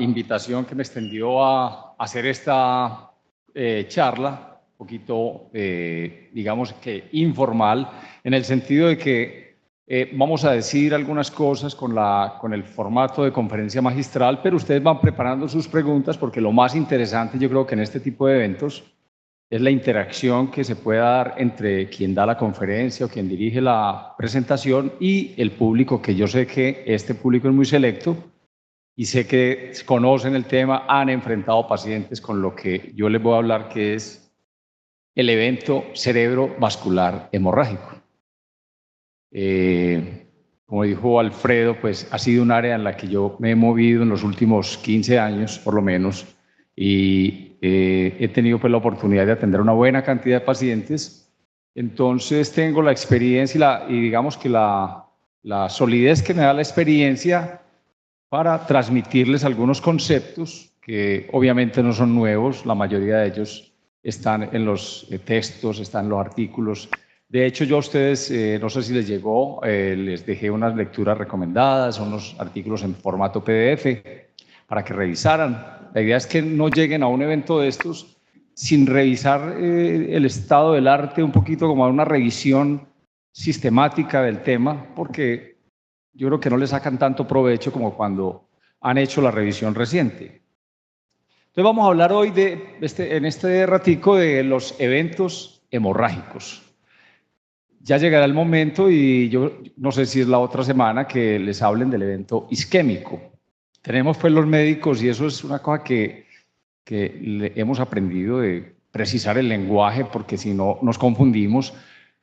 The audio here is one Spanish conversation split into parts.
invitación que me extendió a hacer esta charla, un poquito, digamos que informal, en el sentido de que vamos a decir algunas cosas con el formato de conferencia magistral, pero ustedes van preparando sus preguntas, porque lo más interesante yo creo que en este tipo de eventos es la interacción que se puede dar entre quien da la conferencia o quien dirige la presentación y el público, que yo sé que este público es muy selecto y sé que conocen el tema, han enfrentado pacientes con lo que yo les voy a hablar, que es el evento cerebrovascular hemorrágico. Como dijo Alfredo, pues ha sido un área en la que yo me he movido en los últimos 15 años, por lo menos, y he tenido pues la oportunidad de atender una buena cantidad de pacientes. Entonces tengo la experiencia y digamos que la solidez que me da la experiencia para transmitirles algunos conceptos que obviamente no son nuevos, la mayoría de ellos están en los textos, están en los artículos. De hecho, yo a ustedes, no sé si les llegó, les dejé unas lecturas recomendadas, unos artículos en formato PDF para que revisaran. La idea es que no lleguen a un evento de estos sin revisar el estado del arte, un poquito como a una revisión sistemática del tema, porque yo creo que no le sacan tanto provecho como cuando han hecho la revisión reciente. Entonces vamos a hablar hoy en este ratico de los eventos hemorrágicos. Ya llegará el momento, y yo no sé si es la otra semana, que les hablen del evento isquémico. Tenemos pues los médicos, y eso es una cosa que hemos aprendido, de precisar el lenguaje, porque si no nos confundimos.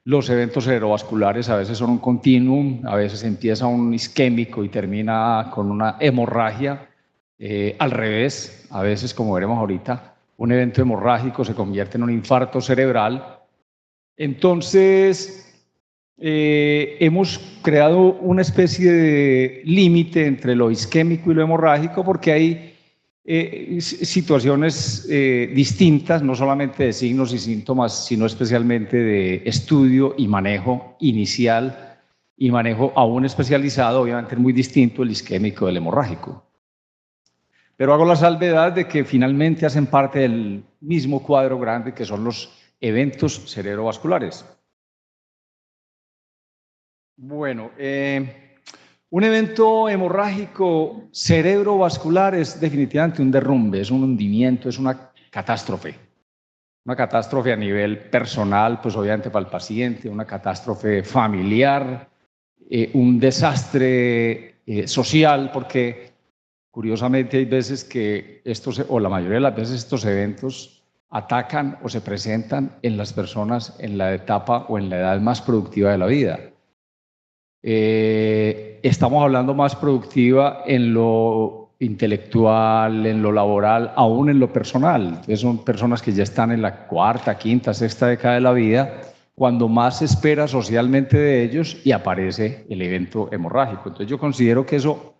Los eventos cerebrovasculares a veces son un continuum, a veces empieza un isquémico y termina con una hemorragia. Al revés, a veces, como veremos ahorita, un evento hemorrágico se convierte en un infarto cerebral. Entonces, hemos creado una especie de límite entre lo isquémico y lo hemorrágico, porque hay situaciones distintas, no solamente de signos y síntomas, sino especialmente de estudio y manejo inicial y manejo aún especializado. Obviamente es muy distinto el isquémico del hemorrágico. Pero hago la salvedad de que finalmente hacen parte del mismo cuadro grande, que son los eventos cerebrovasculares. Bueno, un evento hemorrágico cerebrovascular es definitivamente un derrumbe, es un hundimiento, es una catástrofe. Una catástrofe a nivel personal, pues obviamente para el paciente, una catástrofe familiar, un desastre social, porque curiosamente hay veces que o la mayoría de las veces estos eventos atacan o se presentan en las personas en la etapa o en la edad más productiva de la vida. Estamos hablando más productiva en lo intelectual, en lo laboral, aún en lo personal. Entonces son personas que ya están en la cuarta, quinta, sexta década de la vida, cuando más se espera socialmente de ellos, y aparece el evento hemorrágico. Entonces yo considero que eso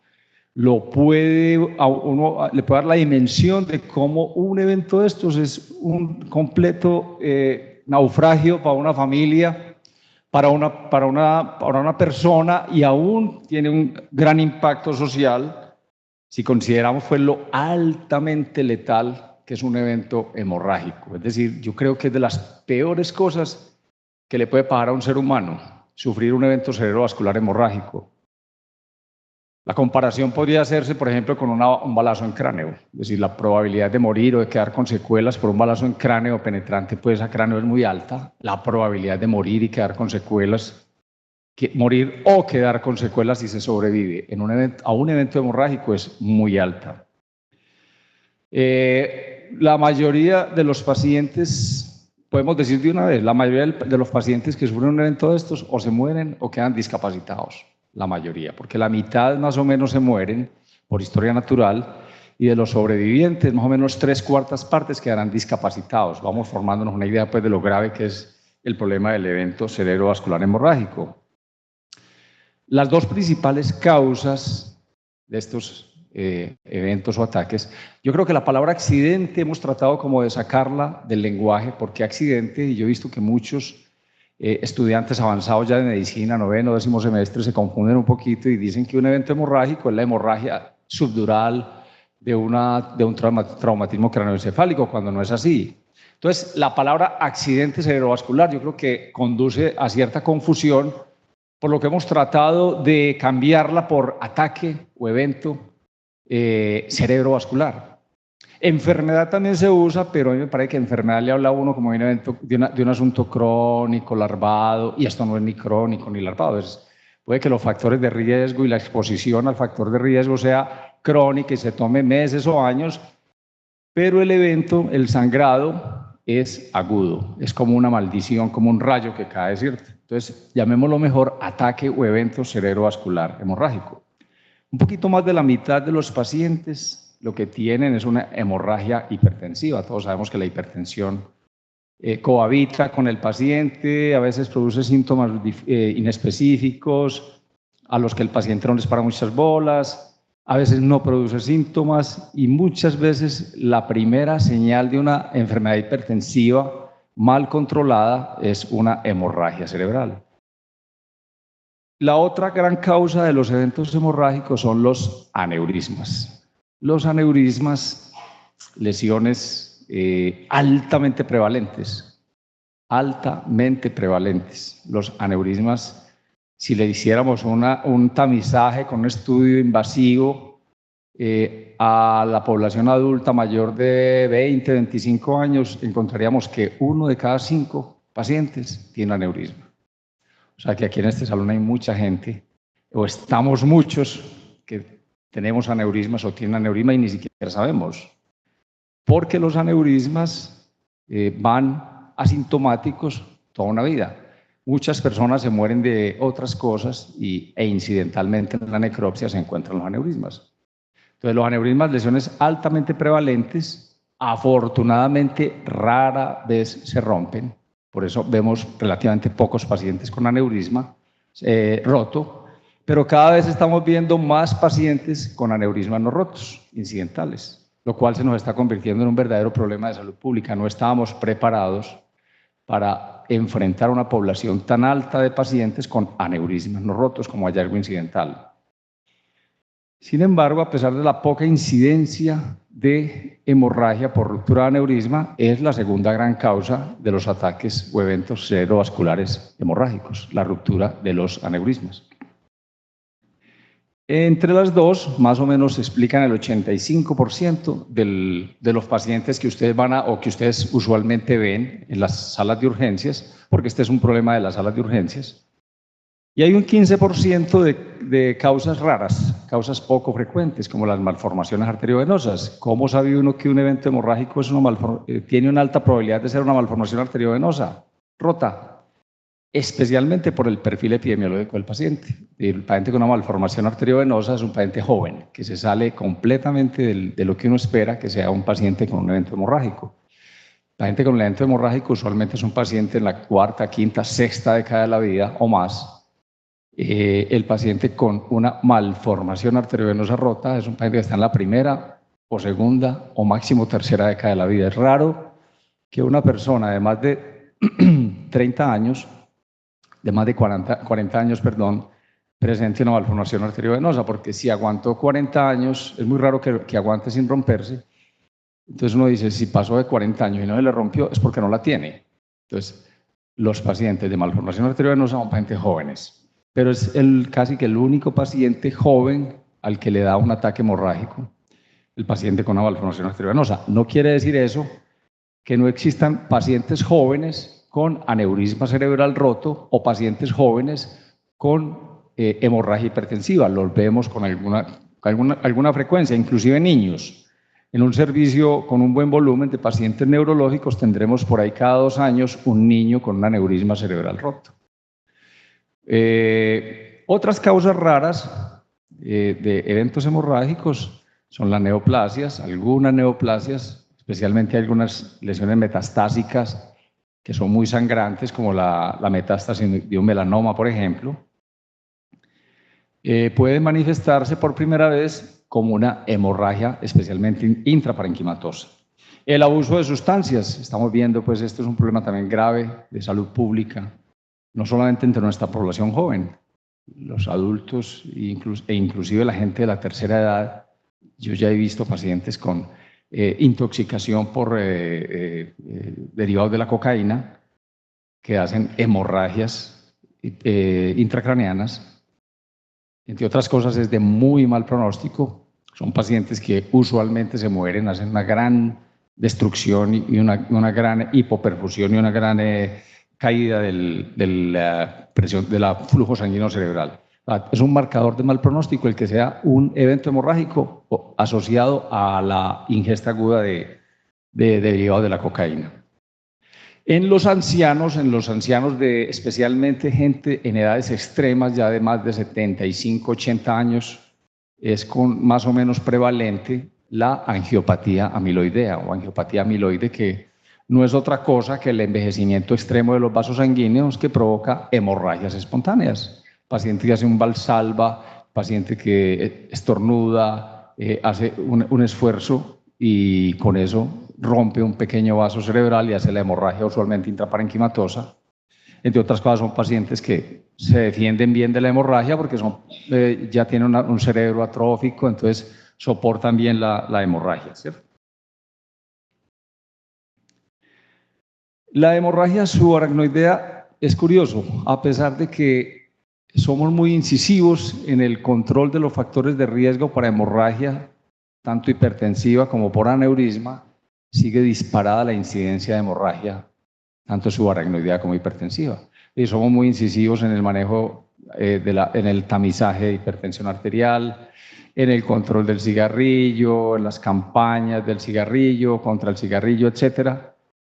le puede dar la dimensión de cómo un evento de estos es un completo naufragio para una familia, para una persona, y aún tiene un gran impacto social si consideramos pues lo altamente letal que es un evento hemorrágico. Es decir, yo creo que es de las peores cosas que le puede pasar a un ser humano, sufrir un evento cerebrovascular hemorrágico. La comparación podría hacerse, por ejemplo, con un balazo en cráneo. Es decir, la probabilidad de morir o de quedar con secuelas por un balazo en cráneo penetrante pues a cráneo es muy alta. La probabilidad de morir y quedar con secuelas, morir o quedar con secuelas si se sobrevive a un evento hemorrágico, es muy alta. La mayoría de los pacientes, podemos decir de una vez, la mayoría de los pacientes que sufren un evento de estos o se mueren o quedan discapacitados. La mayoría, porque la mitad más o menos se mueren por historia natural, y de los sobrevivientes más o menos 3/4 partes quedarán discapacitados. Vamos formándonos una idea pues de lo grave que es el problema del evento cerebrovascular hemorrágico. Las dos principales causas de estos eventos o ataques, yo creo que la palabra accidente hemos tratado como de sacarla del lenguaje, porque accidente, y yo he visto que muchos estudiantes avanzados ya de medicina, 9º, 10º semestre, se confunden un poquito y dicen que un evento hemorrágico es la hemorragia subdural de un traumatismo craneoencefálico, cuando no es así. Entonces, la palabra accidente cerebrovascular yo creo que conduce a cierta confusión, por lo que hemos tratado de cambiarla por ataque o evento cerebrovascular. Enfermedad también se usa, pero a mí me parece que enfermedad le habla a uno como de un evento, de un asunto crónico, larvado, y esto no es ni crónico ni larvado. Puede que los factores de riesgo y la exposición al factor de riesgo sea crónica y se tome meses o años, pero el evento, el sangrado, es agudo, es como una maldición, como un rayo que cae, ¿cierto? Entonces, llamémoslo mejor ataque o evento cerebrovascular hemorrágico. Un poquito más de la mitad de los pacientes lo que tienen es una hemorragia hipertensiva. Todos sabemos que la hipertensión cohabita con el paciente, a veces produce síntomas inespecíficos, a los que el paciente no les para muchas bolas, a veces no produce síntomas y muchas veces la primera señal de una enfermedad hipertensiva mal controlada es una hemorragia cerebral. La otra gran causa de los eventos hemorrágicos son los aneurismas. Los aneurismas, lesiones altamente prevalentes. Los aneurismas, si le hiciéramos un tamizaje con un estudio invasivo a la población adulta mayor de 20, 25 años, encontraríamos que 1 de cada 5 pacientes tiene aneurisma. O sea que aquí en este salón hay mucha gente, o estamos muchos que tenemos aneurismas o tienen aneurisma y ni siquiera sabemos. Porque los aneurismas van asintomáticos toda una vida. Muchas personas se mueren de otras cosas e incidentalmente en la necropsia se encuentran los aneurismas. Entonces los aneurismas, lesiones altamente prevalentes, afortunadamente rara vez se rompen. Por eso vemos relativamente pocos pacientes con aneurisma roto, pero cada vez estamos viendo más pacientes con aneurismas no rotos, incidentales, lo cual se nos está convirtiendo en un verdadero problema de salud pública. No estábamos preparados para enfrentar una población tan alta de pacientes con aneurismas no rotos como hallazgo incidental. Sin embargo, a pesar de la poca incidencia de hemorragia por ruptura de aneurisma, es la segunda gran causa de los ataques o eventos cerebrovasculares hemorrágicos, la ruptura de los aneurismas. Entre las dos, más o menos explican el 85% de los pacientes que ustedes que ustedes usualmente ven en las salas de urgencias, porque este es un problema de las salas de urgencias. Y hay un 15% de causas raras, causas poco frecuentes, como las malformaciones arteriovenosas. ¿Cómo sabe uno que un evento hemorrágico tiene una alta probabilidad de ser una malformación arteriovenosa rota? Especialmente por el perfil epidemiológico del paciente. El paciente con una malformación arteriovenosa es un paciente joven, que se sale completamente de lo que uno espera que sea un paciente con un evento hemorrágico. El paciente con un evento hemorrágico usualmente es un paciente en la cuarta, quinta, sexta década de la vida o más. El paciente con una malformación arteriovenosa rota es un paciente que está en la primera o segunda o máximo tercera década de la vida. Es raro que una persona de más de 30 años, de más de 40 años, presente una malformación arteriovenosa, porque si aguantó 40 años, es muy raro que aguante sin romperse. Entonces uno dice, si pasó de 40 años y no se le rompió, es porque no la tiene. Entonces, los pacientes de malformación arteriovenosa son pacientes jóvenes. Pero es casi que el único paciente joven al que le da un ataque hemorrágico, el paciente con una malformación arteriovenosa. No quiere decir eso que no existan pacientes jóvenes con aneurisma cerebral roto o pacientes jóvenes con hemorragia hipertensiva. Los vemos con alguna frecuencia, inclusive niños. En un servicio con un buen volumen de pacientes neurológicos tendremos por ahí cada 2 años un niño con un aneurisma cerebral roto. Otras causas raras de eventos hemorrágicos son las neoplasias, algunas neoplasias, especialmente algunas lesiones metastásicas que son muy sangrantes, como la metástasis de un melanoma, por ejemplo. Pueden manifestarse por primera vez como una hemorragia, especialmente intraparenquimatosa. El abuso de sustancias, estamos viendo, pues esto es un problema también grave de salud pública, no solamente entre nuestra población joven, los adultos e inclusive la gente de la tercera edad Yo ya he visto pacientes con intoxicación por derivados de la cocaína que hacen hemorragias intracraneanas. Entre otras cosas, es de muy mal pronóstico. Son pacientes que usualmente se mueren, hacen una gran destrucción y una gran hipoperfusión y una gran caída de la presión, del flujo sanguíneo cerebral. Es un marcador de mal pronóstico el que sea un evento hemorrágico asociado a la ingesta aguda de derivados de la cocaína. En los ancianos especialmente gente en edades extremas, ya de más de 75, 80 años, es más o menos prevalente la angiopatía amiloidea o angiopatía amiloide, que no es otra cosa que el envejecimiento extremo de los vasos sanguíneos que provoca hemorragias espontáneas. Paciente que hace un valsalva, paciente que estornuda, hace un esfuerzo y con eso rompe un pequeño vaso cerebral y hace la hemorragia usualmente intraparenquimatosa. Entre otras cosas, son pacientes que se defienden bien de la hemorragia porque ya tienen un cerebro atrófico, entonces soportan bien la hemorragia, ¿cierto? La hemorragia subaracnoidea es curioso, a pesar de que somos muy incisivos en el control de los factores de riesgo para hemorragia, tanto hipertensiva como por aneurisma, sigue disparada la incidencia de hemorragia, tanto subaracnoidea como hipertensiva. Y somos muy incisivos en el manejo, en el tamizaje de hipertensión arterial, en el control del cigarrillo, en las campañas del cigarrillo, contra el cigarrillo, etcétera.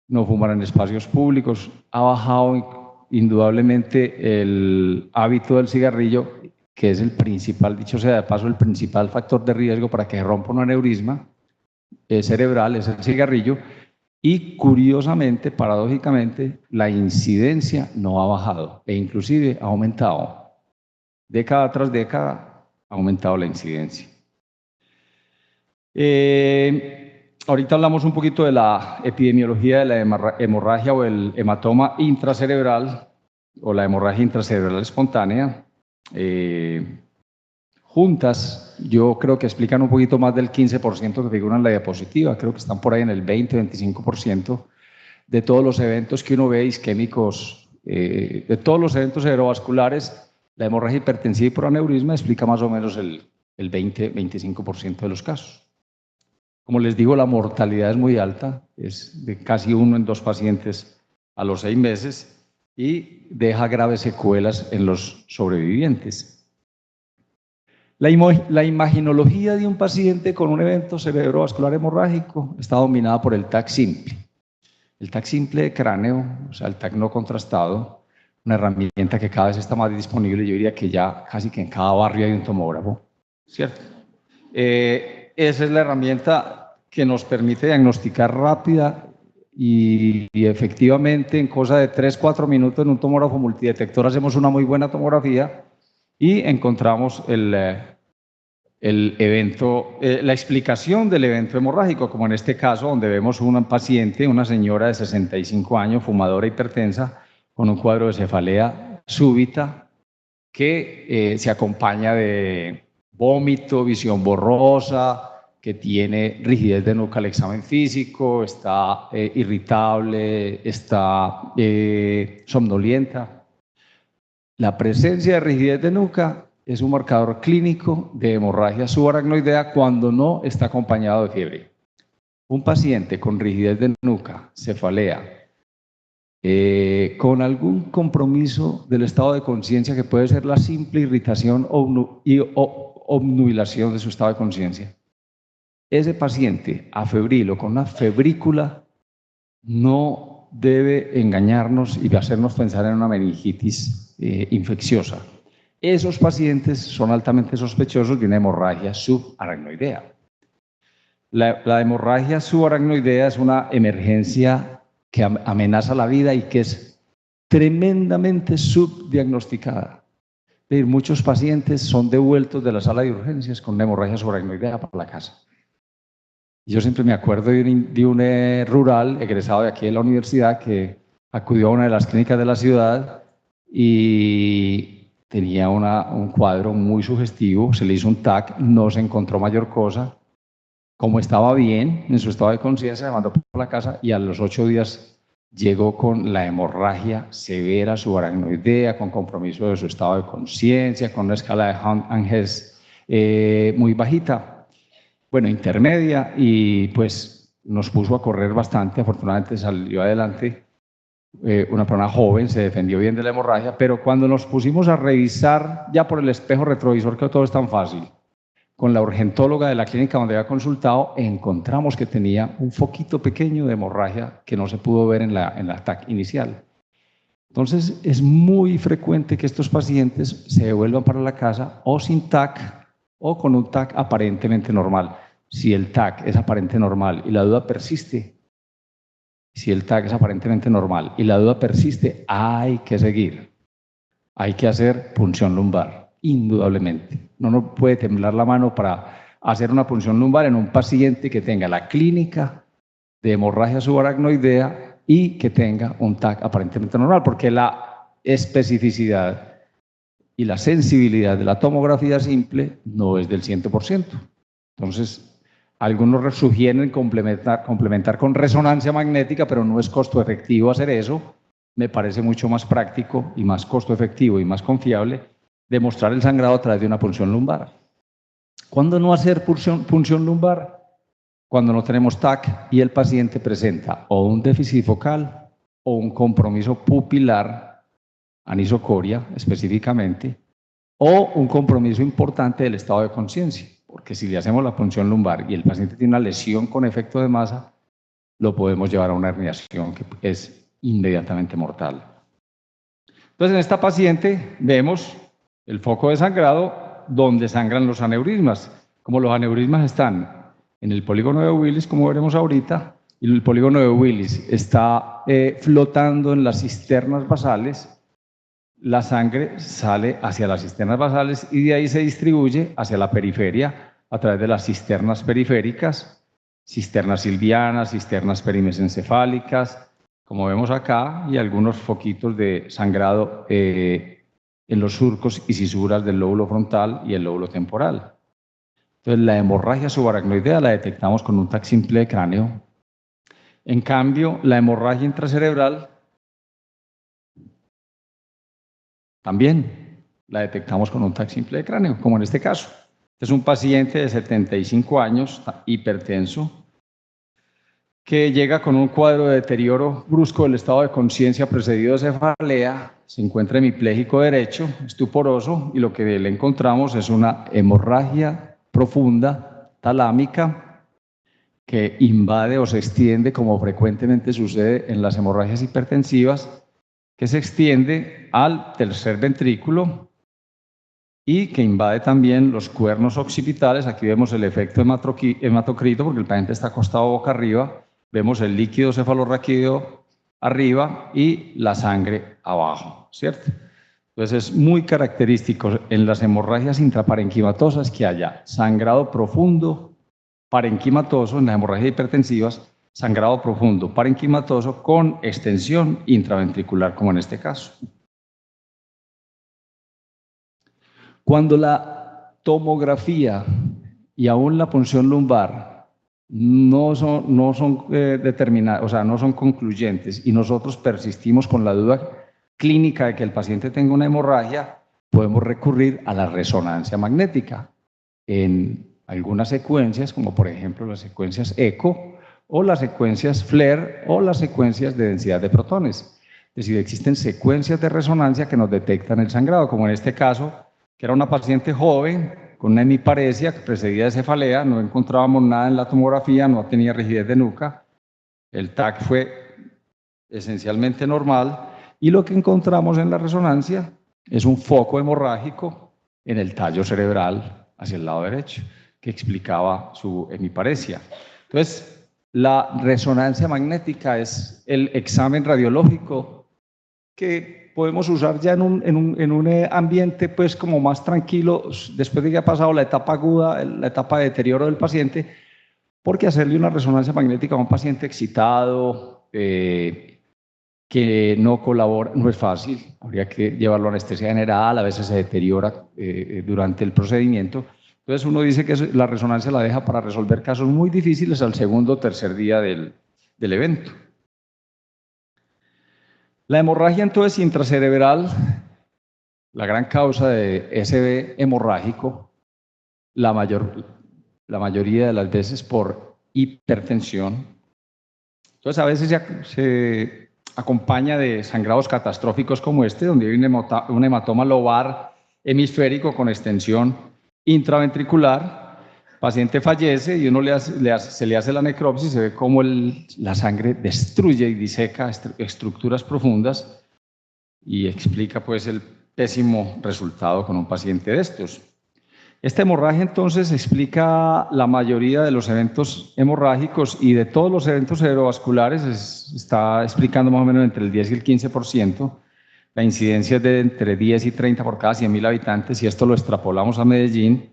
No fumar en espacios públicos. Ha bajado indudablemente el hábito del cigarrillo, que es el principal, dicho sea de paso, el principal factor de riesgo para que rompa un aneurisma cerebral, es el cigarrillo. Y curiosamente, paradójicamente, la incidencia no ha bajado e inclusive ha aumentado. Década tras década ha aumentado la incidencia. Ahorita hablamos un poquito de la epidemiología de la hemorragia o el hematoma intracerebral o la hemorragia intracerebral espontánea. Juntas, yo creo que explican un poquito más del 15% que figuran en la diapositiva, creo que están por ahí en el 20-25% de todos los eventos que uno ve isquémicos, de todos los eventos cerebrovasculares, la hemorragia hipertensiva y por aneurisma explica más o menos el 20-25% de los casos. Como les digo, la mortalidad es muy alta, es de casi 1 en 2 pacientes a los 6 meses y deja graves secuelas en los sobrevivientes. La imaginología de un paciente con un evento cerebrovascular hemorrágico está dominada por el TAC simple. El TAC simple de cráneo, o sea, el TAC no contrastado, una herramienta que cada vez está más disponible. Yo diría que ya casi que en cada barrio hay un tomógrafo, ¿cierto? Esa es la herramienta que nos permite diagnosticar rápida y efectivamente en cosa de 3-4 minutos en un tomógrafo multidetector hacemos una muy buena tomografía y encontramos el evento, la explicación del evento hemorrágico, como en este caso donde vemos una paciente, una señora de 65 años, fumadora hipertensa, con un cuadro de cefalea súbita que se acompaña de vómito, visión borrosa, que tiene rigidez de nuca al examen físico, está irritable, está somnolienta. La presencia de rigidez de nuca es un marcador clínico de hemorragia subaracnoidea cuando no está acompañado de fiebre. Un paciente con rigidez de nuca, cefalea, con algún compromiso del estado de conciencia que puede ser la simple irritación o obnubilación de su estado de conciencia. Ese paciente afebril o con una febrícula no debe engañarnos y hacernos pensar en una meningitis infecciosa. Esos pacientes son altamente sospechosos de una hemorragia subaracnoidea. La hemorragia subaracnoidea es una emergencia que amenaza la vida y que es tremendamente subdiagnosticada. Es decir, muchos pacientes son devueltos de la sala de urgencias con una hemorragia subaracnoidea para la casa. Yo siempre me acuerdo de un rural egresado de aquí de la universidad que acudió a una de las clínicas de la ciudad y tenía un cuadro muy sugestivo, se le hizo un TAC, no se encontró mayor cosa. Como estaba bien en su estado de conciencia, se mandó por la casa y a los 8 días llegó con la hemorragia severa subaracnoidea, con compromiso de su estado de conciencia, con una escala de Hunt-Hess muy bajita, bueno, intermedia, y pues nos puso a correr bastante. Afortunadamente salió adelante. Una persona joven, se defendió bien de la hemorragia, pero cuando nos pusimos a revisar ya por el espejo retrovisor, que todo es tan fácil, con la urgentóloga de la clínica donde había consultado, encontramos que tenía un foquito pequeño de hemorragia que no se pudo ver en la TAC inicial. Entonces, es muy frecuente que estos pacientes se devuelvan para la casa o sin TAC o con un TAC aparentemente normal. Si el TAC es aparente normal y la duda persiste, si el TAC es aparentemente normal y la duda persiste, hay que seguir. Hay que hacer punción lumbar, indudablemente. No nos puede temblar la mano para hacer una punción lumbar en un paciente que tenga la clínica de hemorragia subaracnoidea y que tenga un TAC aparentemente normal, porque la especificidad y la sensibilidad de la tomografía simple no es del 100%. Entonces, algunos sugieren complementar con resonancia magnética, pero no es costo efectivo hacer eso. Me parece mucho más práctico y más costo efectivo y más confiable demostrar el sangrado a través de una punción lumbar. ¿Cuándo no hacer punción lumbar? Cuando no tenemos TAC y el paciente presenta o un déficit focal o un compromiso pupilar, anisocoria específicamente, o un compromiso importante del estado de conciencia. Porque si le hacemos la punción lumbar y el paciente tiene una lesión con efecto de masa, lo podemos llevar a una herniación que es inmediatamente mortal. Entonces, en esta paciente vemos el foco de sangrado donde sangran los aneurismas. Como los aneurismas están en el polígono de Willis, como veremos ahorita, y el polígono de Willis está flotando en las cisternas basales, la sangre sale hacia las cisternas basales y de ahí se distribuye hacia la periferia a través de las cisternas periféricas, cisternas silvianas, cisternas perimesencefálicas, como vemos acá, y algunos foquitos de sangrado en los surcos y cisuras del lóbulo frontal y el lóbulo temporal. Entonces, la hemorragia subaracnoidea la detectamos con un TAC simple de cráneo. En cambio, la hemorragia intracerebral también la detectamos con un TAC simple de cráneo, como en este caso. Este es un paciente de 75 años, hipertenso, que llega con un cuadro de deterioro brusco del estado de conciencia precedido de cefalea, se encuentra hemipléjico derecho, estuporoso, y lo que le encontramos es una hemorragia profunda talámica que invade o se extiende, como frecuentemente sucede en las hemorragias hipertensivas, que se extiende al tercer ventrículo y que invade también los cuernos occipitales. Aquí vemos el efecto hematocrito porque el paciente está acostado boca arriba, vemos el líquido cefalorraquídeo arriba y la sangre abajo, ¿cierto? Entonces es muy característico en las hemorragias intraparenquimatosas que haya sangrado profundo parenquimatoso, en las hemorragias hipertensivas, sangrado profundo parenquimatoso con extensión intraventricular, como en este caso. Cuando la tomografía y aún la punción lumbar no son determinadas, o sea, no son concluyentes, y nosotros persistimos con la duda clínica de que el paciente tenga una hemorragia, podemos recurrir a la resonancia magnética en algunas secuencias, como por ejemplo las secuencias ECO, o las secuencias FLAIR, o las secuencias de densidad de protones. Es decir, existen secuencias de resonancia que nos detectan el sangrado, como en este caso, que era una paciente joven con una hemiparesia que precedía de cefalea, no encontrábamos nada en la tomografía, no tenía rigidez de nuca, el TAC fue esencialmente normal, y lo que encontramos en la resonancia es un foco hemorrágico en el tallo cerebral hacia el lado derecho, que explicaba su hemiparesia. Entonces, la resonancia magnética es el examen radiológico que podemos usar ya en un ambiente pues como más tranquilo, después de que ha pasado la etapa aguda, la etapa de deterioro del paciente, porque hacerle una resonancia magnética a un paciente excitado, que no colabora, no es fácil, habría que llevarlo a anestesia general, a veces se deteriora durante el procedimiento. Entonces uno dice que la resonancia la deja para resolver casos muy difíciles al segundo o tercer día del evento. La hemorragia entonces intracerebral, la gran causa de SB hemorrágico, la mayoría de las veces por hipertensión. Entonces a veces se acompaña de sangrados catastróficos como este, donde hay un hematoma lobar hemisférico con extensión intraventricular. El paciente fallece y uno se le hace la necropsia y se ve cómo la sangre destruye y diseca estructuras profundas y explica pues el pésimo resultado con un paciente de estos. Esta hemorragia entonces explica la mayoría de los eventos hemorrágicos y de todos los eventos cerebrovasculares está explicando más o menos entre el 10 y el 15%. La incidencia es de entre 10 y 30 por cada 100.000 habitantes y esto lo extrapolamos a Medellín.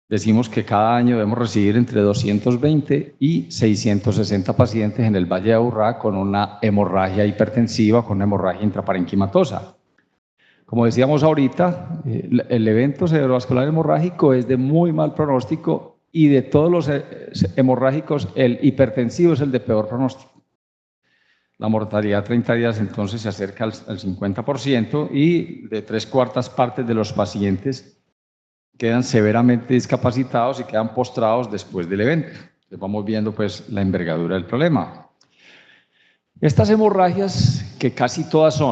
Decimos que cada año debemos recibir entre 220 y 660 pacientes en el Valle de Aburrá con una hemorragia hipertensiva, con una hemorragia intraparenquimatosa. Como decíamos ahorita, el evento cerebrovascular hemorrágico es de muy mal pronóstico y de todos los hemorrágicos, el hipertensivo es el de peor pronóstico. La mortalidad a 30 días entonces se acerca al 50% y de 3/4 partes de los pacientes quedan severamente discapacitados y quedan postrados después del evento. Entonces vamos viendo pues la envergadura del problema. Estas hemorragias, que casi todas,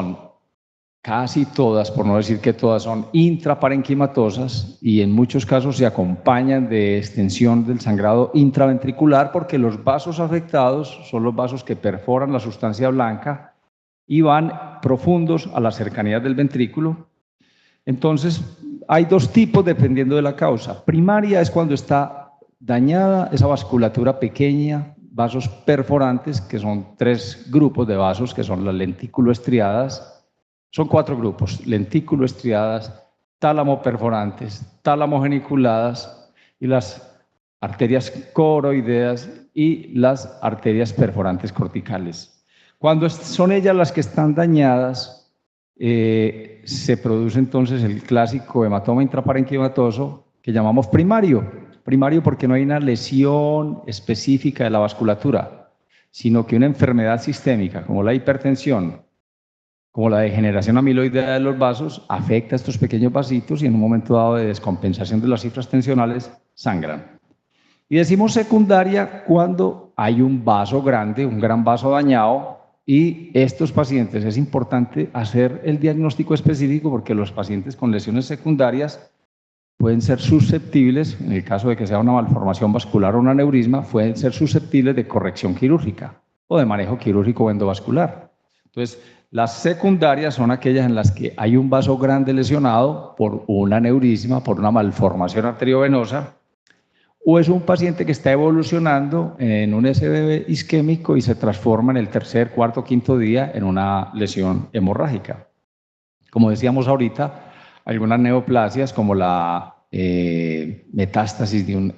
por no decir que todas, son intraparenquimatosas y en muchos casos se acompañan de extensión del sangrado intraventricular porque los vasos afectados son los vasos que perforan la sustancia blanca y van profundos a las cercanías del ventrículo. Entonces, hay dos tipos dependiendo de la causa. Primaria es cuando está dañada esa vasculatura pequeña, vasos perforantes, que son 3 grupos de vasos, que son las lentículo-estriadas. Son 4 grupos: lentículo-estriadas, tálamo-perforantes, tálamo-geniculadas y las arterias coroideas y las arterias perforantes corticales. Cuando son ellas las que están dañadas, se produce entonces el clásico hematoma intraparenquimatoso que llamamos primario. Primario porque no hay una lesión específica de la vasculatura, sino que una enfermedad sistémica como la hipertensión, como la degeneración amiloidea de los vasos, afecta a estos pequeños vasitos y en un momento dado de descompensación de las cifras tensionales sangran. Y decimos secundaria cuando hay un vaso grande, un gran vaso dañado, y estos pacientes es importante hacer el diagnóstico específico porque los pacientes con lesiones secundarias pueden ser susceptibles, en el caso de que sea una malformación vascular o un aneurisma, pueden ser susceptibles de corrección quirúrgica o de manejo quirúrgico endovascular. Entonces, las secundarias son aquellas en las que hay un vaso grande lesionado por un aneurisma, por una malformación arteriovenosa, o es un paciente que está evolucionando en un SBB isquémico y se transforma en el tercer, cuarto, quinto día en una lesión hemorrágica. Como decíamos ahorita, algunas neoplasias como la metástasis de un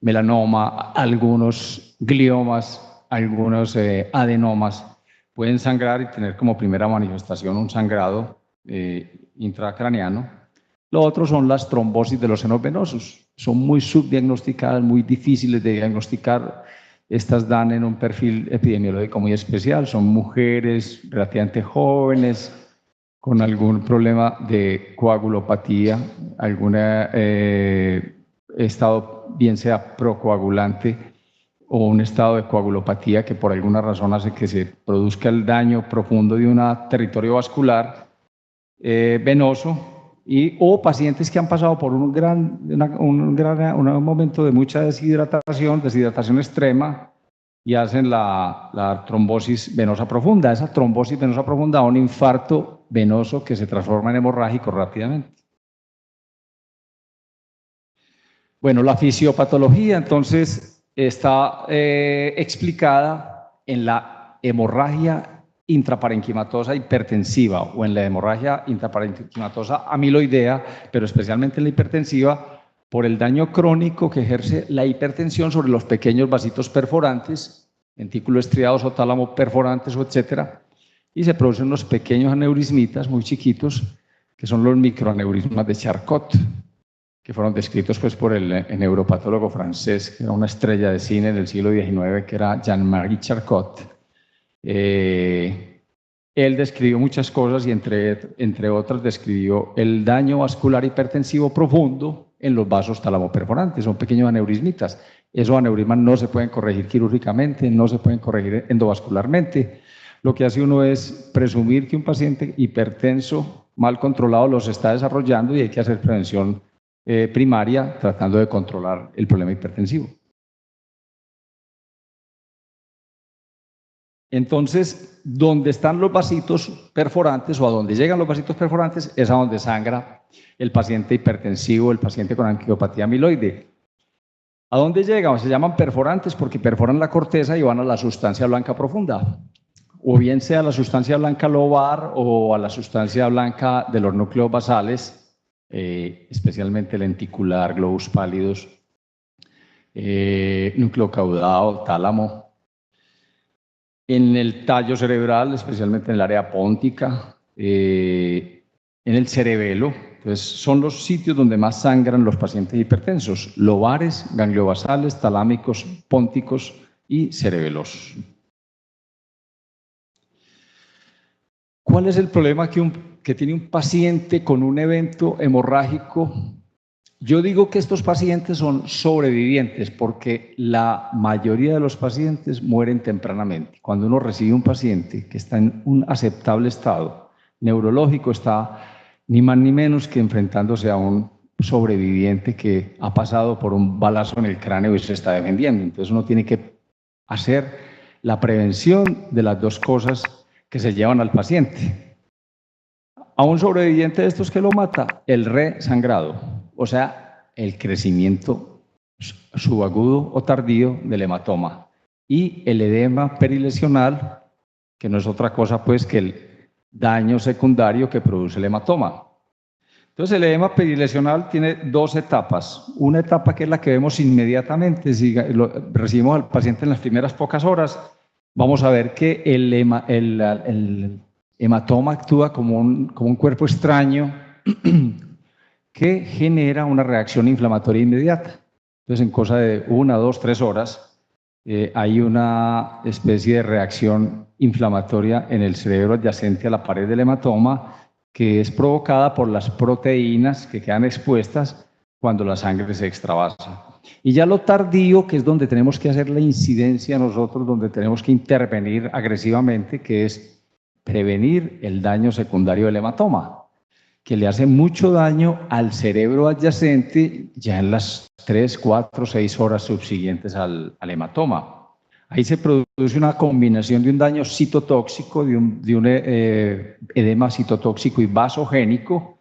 melanoma, algunos gliomas, algunos adenomas pueden sangrar y tener como primera manifestación un sangrado intracraneano. Lo otro son las trombosis de los senos venosos. Son muy subdiagnosticadas, muy difíciles de diagnosticar. Estas dan en un perfil epidemiológico muy especial. Son mujeres relativamente jóvenes con algún problema de coagulopatía, algún estado bien sea procoagulante o un estado de coagulopatía que por alguna razón hace que se produzca el daño profundo de un territorio vascular venoso, o pacientes que han pasado por un momento de mucha deshidratación extrema y hacen la trombosis venosa profunda. Esa trombosis venosa profunda da un infarto venoso que se transforma en hemorrágico rápidamente. Bueno, la fisiopatología entonces está explicada en la hemorragia intraparenquimatosa hipertensiva o en la hemorragia intraparenquimatosa amiloidea, pero especialmente en la hipertensiva, por el daño crónico que ejerce la hipertensión sobre los pequeños vasitos perforantes, lentículo estriados o tálamo perforantes, etcétera, y se producen unos pequeños aneurismitas muy chiquitos, que son los microaneurismas de Charcot, que fueron descritos pues, por el neuropatólogo francés, que era una estrella de cine en el siglo XIX, que era Jean-Marie Charcot. Él describió muchas cosas y entre otras describió el daño vascular hipertensivo profundo en los vasos talamoperforantes, son pequeños aneurismitas. Esos aneurismas no se pueden corregir quirúrgicamente, no se pueden corregir endovascularmente. Lo que hace uno es presumir que un paciente hipertenso mal controlado los está desarrollando y hay que hacer prevención primaria tratando de controlar el problema hipertensivo. Entonces, donde están los vasitos perforantes o a donde llegan los vasitos perforantes es a donde sangra el paciente hipertensivo, el paciente con angiopatía amiloide. ¿A dónde llegan? Se llaman perforantes porque perforan la corteza y van a la sustancia blanca profunda, o bien sea la sustancia blanca lobar o a la sustancia blanca de los núcleos basales, especialmente lenticular, globos pálidos, núcleo caudado, tálamo. En el tallo cerebral, especialmente en el área póntica, en el cerebelo. Entonces, son los sitios donde más sangran los pacientes hipertensos: lobares, gangliobasales, talámicos, pónticos y cerebelosos. ¿Cuál es el problema que tiene un paciente con un evento hemorrágico? Yo digo que estos pacientes son sobrevivientes porque la mayoría de los pacientes mueren tempranamente. Cuando uno recibe un paciente que está en un aceptable estado neurológico, está ni más ni menos que enfrentándose a un sobreviviente que ha pasado por un balazo en el cráneo y se está defendiendo. Entonces uno tiene que hacer la prevención de las dos cosas que se llevan al paciente. A un sobreviviente de estos que lo mata, el resangrado. O sea, el crecimiento subagudo o tardío del hematoma y el edema perilesional, que no es otra cosa pues que el daño secundario que produce el hematoma. Entonces el edema perilesional tiene dos etapas. Una etapa que es la que vemos inmediatamente, si recibimos al paciente en las primeras pocas horas, vamos a ver que el hematoma actúa como un cuerpo extraño que genera una reacción inflamatoria inmediata. Entonces, en cosa de 1, 2, 3 horas, hay una especie de reacción inflamatoria en el cerebro adyacente a la pared del hematoma que es provocada por las proteínas que quedan expuestas cuando la sangre se extravasa. Y ya lo tardío, que es donde tenemos que hacer la incidencia nosotros, donde tenemos que intervenir agresivamente, que es prevenir el daño secundario del hematoma, que le hace mucho daño al cerebro adyacente ya en las 3, 4, 6 horas subsiguientes al hematoma. Ahí se produce una combinación de un daño citotóxico, de un edema citotóxico y vasogénico,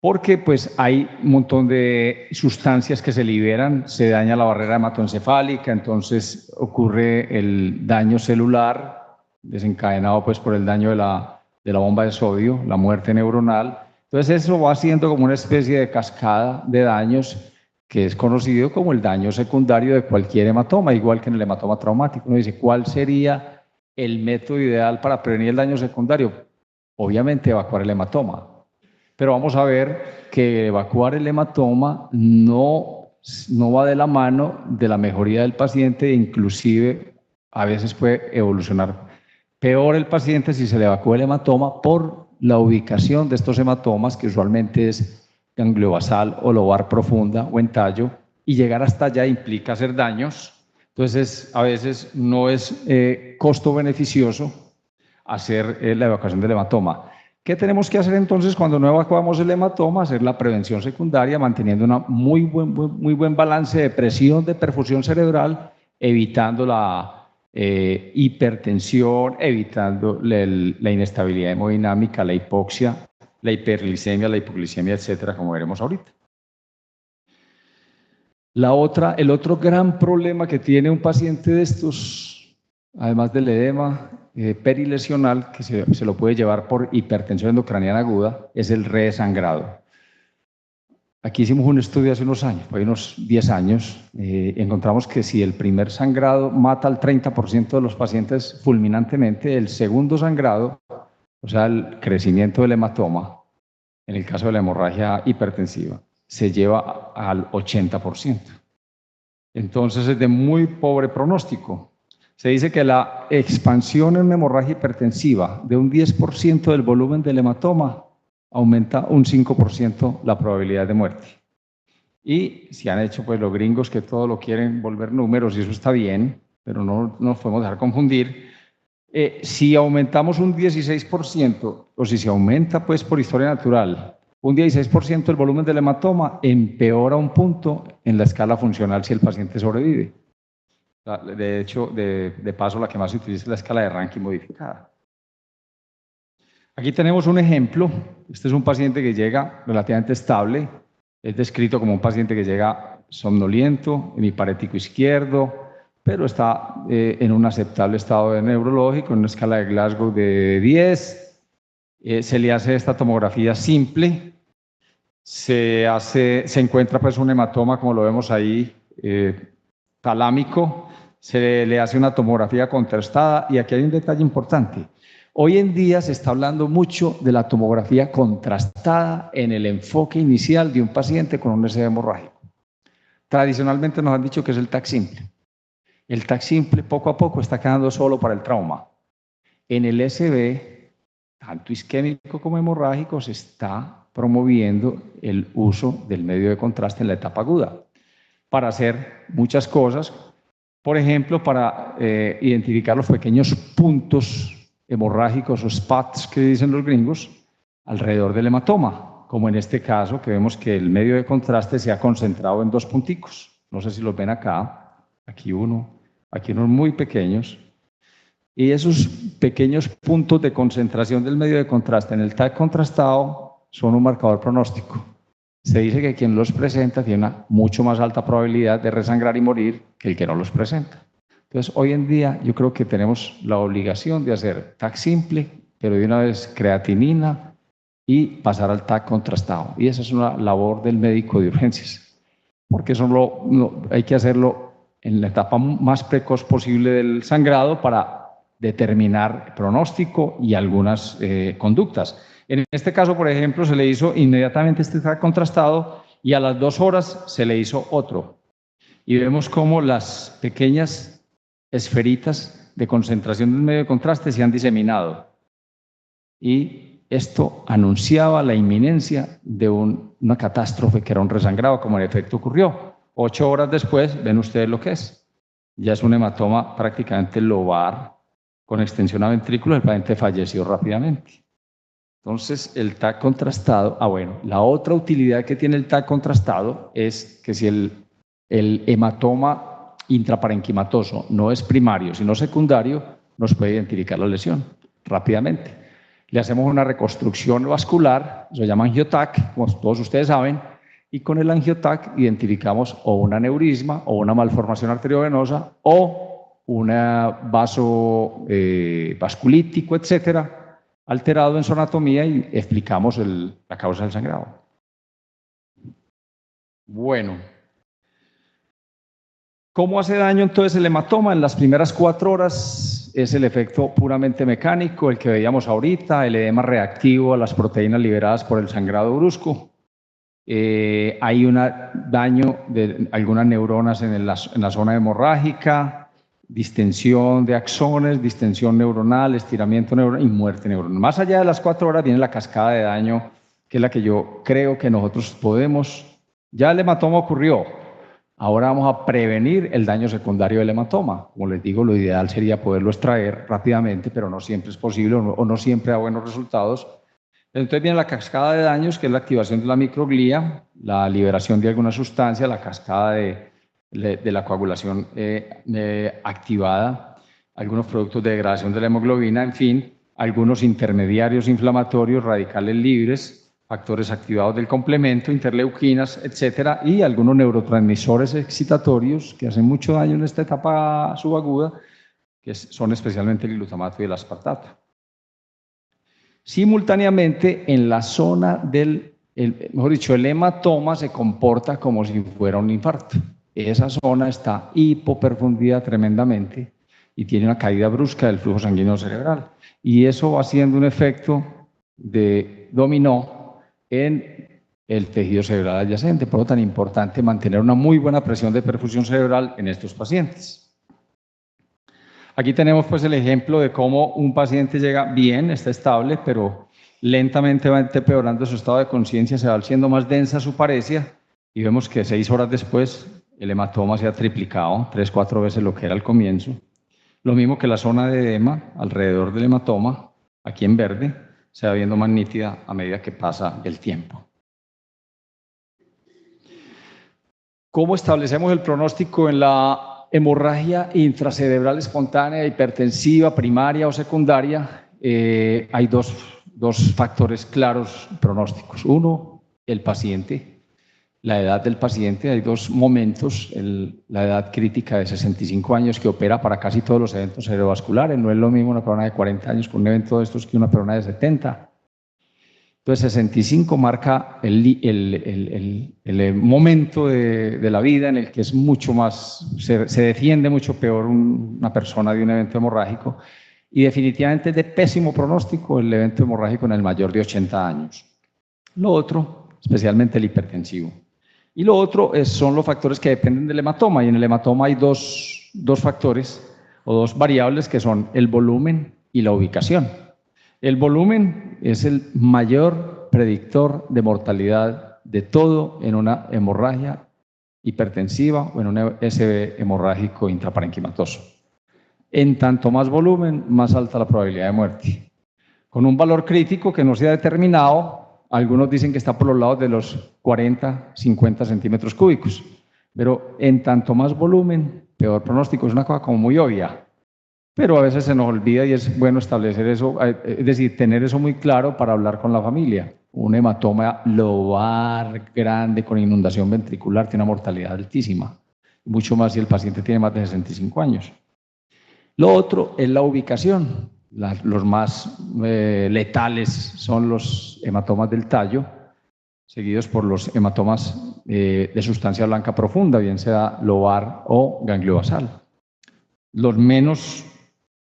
porque pues hay un montón de sustancias que se liberan, se daña la barrera hematoencefálica, entonces ocurre el daño celular desencadenado pues por el daño de la bomba de sodio, la muerte neuronal. Entonces eso va haciendo como una especie de cascada de daños que es conocido como el daño secundario de cualquier hematoma, igual que en el hematoma traumático. Uno dice, ¿cuál sería el método ideal para prevenir el daño secundario? Obviamente evacuar el hematoma, pero vamos a ver que evacuar el hematoma no va de la mano de la mejoría del paciente, e inclusive a veces puede evolucionar peor el paciente si se le evacúa el hematoma por la ubicación de estos hematomas, que usualmente es gangliobasal o lobar profunda o en tallo, y llegar hasta allá implica hacer daños. Entonces, a veces no es costo beneficioso hacer la evacuación del hematoma. ¿Qué tenemos que hacer entonces cuando no evacuamos el hematoma? Hacer la prevención secundaria, manteniendo un muy buen balance de presión, de perfusión cerebral, evitando la hipertensión, evitando la inestabilidad hemodinámica, la hipoxia, la hiperglicemia, la hipoglicemia, etcétera, como veremos ahorita. El otro gran problema que tiene un paciente de estos, además del edema perilesional, que se lo puede llevar por hipertensión endocraniana aguda, es el resangrado. Aquí hicimos un estudio hace unos años, por ahí unos 10 años, encontramos que si el primer sangrado mata al 30% de los pacientes fulminantemente, el segundo sangrado, o sea, el crecimiento del hematoma, en el caso de la hemorragia hipertensiva, se lleva al 80%. Entonces es de muy pobre pronóstico. Se dice que la expansión en una hemorragia hipertensiva de un 10% del volumen del hematoma aumenta un 5% la probabilidad de muerte. Y se han hecho pues los gringos que todo lo quieren volver números y eso está bien, pero no nos podemos dejar confundir. Si aumentamos un 16%, o si se aumenta pues por historia natural, un 16% el volumen del hematoma, empeora un punto en la escala funcional si el paciente sobrevive. De hecho, de paso, la que más se utiliza es la escala de Rankin modificada. Aquí tenemos un ejemplo. Este es un paciente que llega relativamente estable. Es descrito como un paciente que llega somnoliento, hemiparético izquierdo, pero está en un aceptable estado neurológico, en una escala de Glasgow de 10. Se le hace esta tomografía simple. Se encuentra pues un hematoma, como lo vemos ahí, talámico. Se le hace una tomografía contrastada y aquí hay un detalle importante. Hoy en día se está hablando mucho de la tomografía contrastada en el enfoque inicial de un paciente con un SD hemorrágico. Tradicionalmente nos han dicho que es el TAC simple. El TAC simple poco a poco está quedando solo para el trauma. En el SB, tanto isquémico como hemorrágico, se está promoviendo el uso del medio de contraste en la etapa aguda para hacer muchas cosas. Por ejemplo, para identificar los pequeños puntos hemorrágicos o spots que dicen los gringos alrededor del hematoma, como en este caso que vemos que el medio de contraste se ha concentrado en 2 punticos. No sé si los ven acá, aquí unos muy pequeños. Y esos pequeños puntos de concentración del medio de contraste en el TAC contrastado son un marcador pronóstico. Se dice que quien los presenta tiene una mucho más alta probabilidad de resangrar y morir que el que no los presenta. Entonces, hoy en día yo creo que tenemos la obligación de hacer TAC simple, pero de una vez creatinina y pasar al TAC contrastado. Y esa es una labor del médico de urgencias, porque eso hay que hacerlo en la etapa más precoz posible del sangrado para determinar pronóstico y algunas conductas. En este caso, por ejemplo, se le hizo inmediatamente este TAC contrastado y a las 2 horas se le hizo otro. Y vemos cómo las pequeñas esferitas de concentración del medio de contraste se han diseminado. Y esto anunciaba la inminencia de una catástrofe que era un resangrado, como en efecto ocurrió. 8 horas después, ven ustedes lo que es. Ya es un hematoma prácticamente lobar con extensión a ventrículo, el paciente falleció rápidamente. Entonces, el TAC contrastado, la otra utilidad que tiene el TAC contrastado es que si el hematoma intraparenquimatoso no es primario, sino secundario, nos puede identificar la lesión rápidamente. Le hacemos una reconstrucción vascular, se llama angioTAC, como todos ustedes saben, y con el angioTAC identificamos o un aneurisma, o una malformación arteriovenosa, o un vaso vasculítico, etcétera, alterado en su anatomía y explicamos la causa del sangrado. Bueno, ¿cómo hace daño entonces el hematoma? En las primeras 4 horas es el efecto puramente mecánico, el que veíamos ahorita, el edema reactivo a las proteínas liberadas por el sangrado brusco. Hay un daño de algunas neuronas en la zona hemorrágica, distensión de axones, distensión neuronal, estiramiento neuronal y muerte neuronal. Más allá de las 4 horas viene la cascada de daño, que es la que yo creo que nosotros podemos. Ya el hematoma ocurrió, ahora vamos a prevenir el daño secundario del hematoma. Como les digo, lo ideal sería poderlo extraer rápidamente, pero no siempre es posible o no siempre da buenos resultados. Entonces viene la cascada de daños, que es la activación de la microglía, la liberación de alguna sustancia, la cascada de la coagulación activada, algunos productos de degradación de la hemoglobina, en fin, algunos intermediarios inflamatorios, radicales libres, factores activados del complemento, interleuquinas, etcétera, y algunos neurotransmisores excitatorios que hacen mucho daño en esta etapa subaguda, que son especialmente el glutamato y el aspartato. Simultáneamente, en la zona del mejor dicho, el hematoma se comporta como si fuera un infarto. Esa zona está hipoperfundida tremendamente y tiene una caída brusca del flujo sanguíneo cerebral. Y eso va haciendo un efecto de dominó en el tejido cerebral adyacente. Por lo tan importante mantener una muy buena presión de perfusión cerebral en estos pacientes. Aquí tenemos pues el ejemplo de cómo un paciente llega bien, está estable, pero lentamente va empeorando su estado de conciencia, se va haciendo más densa su paresia y vemos que 6 horas después el hematoma se ha triplicado, 3-4 veces lo que era al comienzo. Lo mismo que la zona de edema alrededor del hematoma, aquí en verde, se va viendo más nítida a medida que pasa el tiempo. ¿Cómo establecemos el pronóstico en la hemorragia intracerebral espontánea, hipertensiva, primaria o secundaria? Hay dos factores claros pronósticos. Uno, el paciente, la edad del paciente. Hay dos momentos, la edad crítica de 65 años que opera para casi todos los eventos cerebrovasculares. No es lo mismo una persona de 40 años con un evento de estos que una persona de 70. Entonces 65 marca el momento de la vida en el que es mucho más, se defiende mucho peor una persona de un evento hemorrágico. Y definitivamente es de pésimo pronóstico el evento hemorrágico en el mayor de 80 años. Lo otro, especialmente el hipertensivo. Y lo otro son los factores que dependen del hematoma. Y en el hematoma hay dos factores o dos variables que son el volumen y la ubicación. El volumen es el mayor predictor de mortalidad de todo en una hemorragia hipertensiva o en un SB hemorrágico intraparenquimatoso. En tanto más volumen, más alta la probabilidad de muerte. Con un valor crítico que no se ha determinado, algunos dicen que está por los lados de los 40-50 centímetros cúbicos, pero en tanto más volumen, peor pronóstico. Es una cosa como muy obvia, pero a veces se nos olvida y es bueno establecer eso, es decir, tener eso muy claro para hablar con la familia. Un hematoma lobar grande con inundación ventricular tiene una mortalidad altísima, mucho más si el paciente tiene más de 65 años. Lo otro es la ubicación. Los más letales son los hematomas del tallo, seguidos por los hematomas de sustancia blanca profunda, bien sea lobar o ganglio basal. Los menos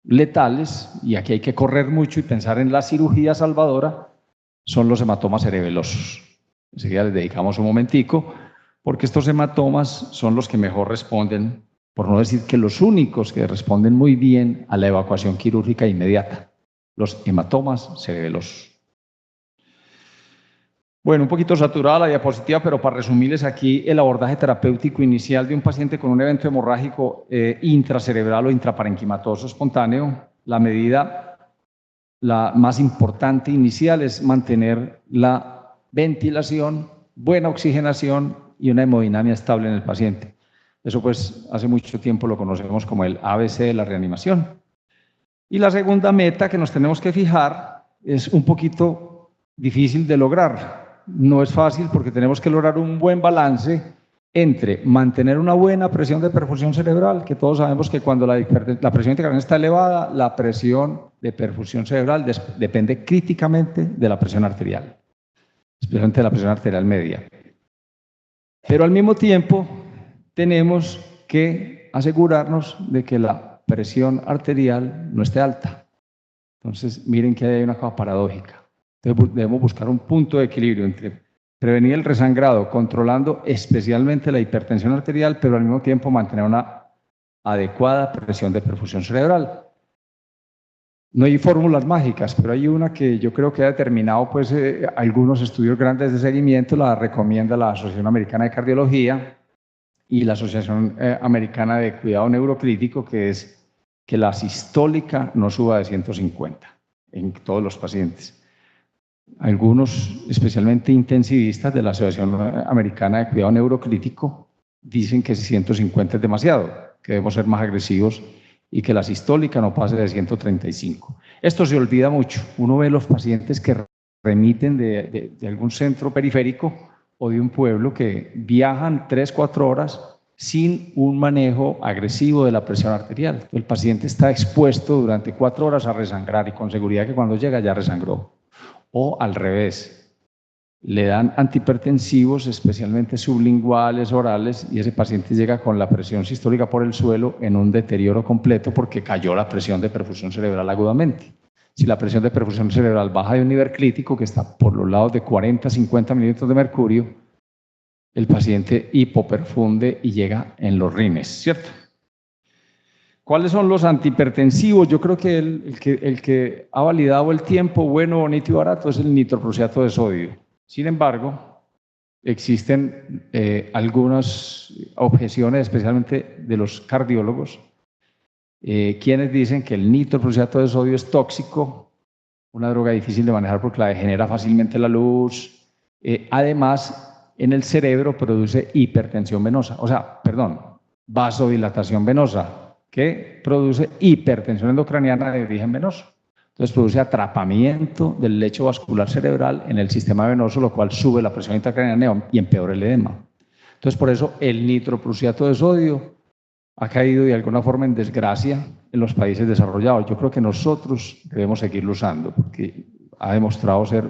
letales, y aquí hay que correr mucho y pensar en la cirugía salvadora, son los hematomas cerebelosos. Enseguida les dedicamos un momentico, porque estos hematomas son los que mejor responden, por no decir que los únicos que responden muy bien a la evacuación quirúrgica inmediata, los hematomas cerebelosos. Bueno, un poquito saturada la diapositiva, pero para resumirles aquí el abordaje terapéutico inicial de un paciente con un evento hemorrágico intracerebral o intraparenquimatoso espontáneo. La medida más importante inicial es mantener la ventilación, buena oxigenación y una hemodinamia estable en el paciente. Eso pues hace mucho tiempo lo conocemos como el ABC de la reanimación. Y la segunda meta que nos tenemos que fijar es un poquito difícil de lograr. No es fácil porque tenemos que lograr un buen balance entre mantener una buena presión de perfusión cerebral, que todos sabemos que cuando la presión intracraniana está elevada, la presión de perfusión cerebral depende críticamente de la presión arterial, especialmente de la presión arterial media. Pero al mismo tiempo tenemos que asegurarnos de que la presión arterial no esté alta. Entonces, miren que hay una cosa paradójica. Entonces, debemos buscar un punto de equilibrio entre prevenir el resangrado, controlando especialmente la hipertensión arterial, pero al mismo tiempo mantener una adecuada presión de perfusión cerebral. No hay fórmulas mágicas, pero hay una que yo creo que ha determinado pues, algunos estudios grandes de seguimiento, la recomienda la Asociación Americana de Cardiología y la Asociación Americana de Cuidado Neurocrítico, que es que la sistólica no suba de 150 en todos los pacientes. Algunos, especialmente intensivistas de la Asociación Americana de Cuidado Neurocrítico, dicen que 150 es demasiado, que debemos ser más agresivos y que la sistólica no pase de 135. Esto se olvida mucho. Uno ve los pacientes que remiten de algún centro periférico o de un pueblo que viajan 3-4 horas sin un manejo agresivo de la presión arterial. El paciente está expuesto durante 4 horas a resangrar y con seguridad que cuando llega ya resangró. O al revés, le dan antihipertensivos, especialmente sublinguales, orales, y ese paciente llega con la presión sistólica por el suelo en un deterioro completo porque cayó la presión de perfusión cerebral agudamente. Si la presión de perfusión cerebral baja de un nivel crítico, que está por los lados de 40, 50 milímetros de mercurio, el paciente hipoperfunde y llega en los rines, ¿cierto? ¿Cuáles son los antihipertensivos? Yo creo que el que ha validado el tiempo bueno, bonito y barato es el nitroprusiato de sodio. Sin embargo, existen algunas objeciones, especialmente de los cardiólogos, quienes dicen que el nitroprusiato de sodio es tóxico, una droga difícil de manejar porque la degenera fácilmente la luz. Además, en el cerebro produce hipertensión venosa, vasodilatación venosa, que produce hipertensión endocraniana de origen venoso. Entonces produce atrapamiento del lecho vascular cerebral en el sistema venoso, lo cual sube la presión intracraniana y empeora el edema. Entonces por eso el nitroprusiato de sodio ha caído de alguna forma en desgracia en los países desarrollados. Yo creo que nosotros debemos seguirlo usando porque ha demostrado ser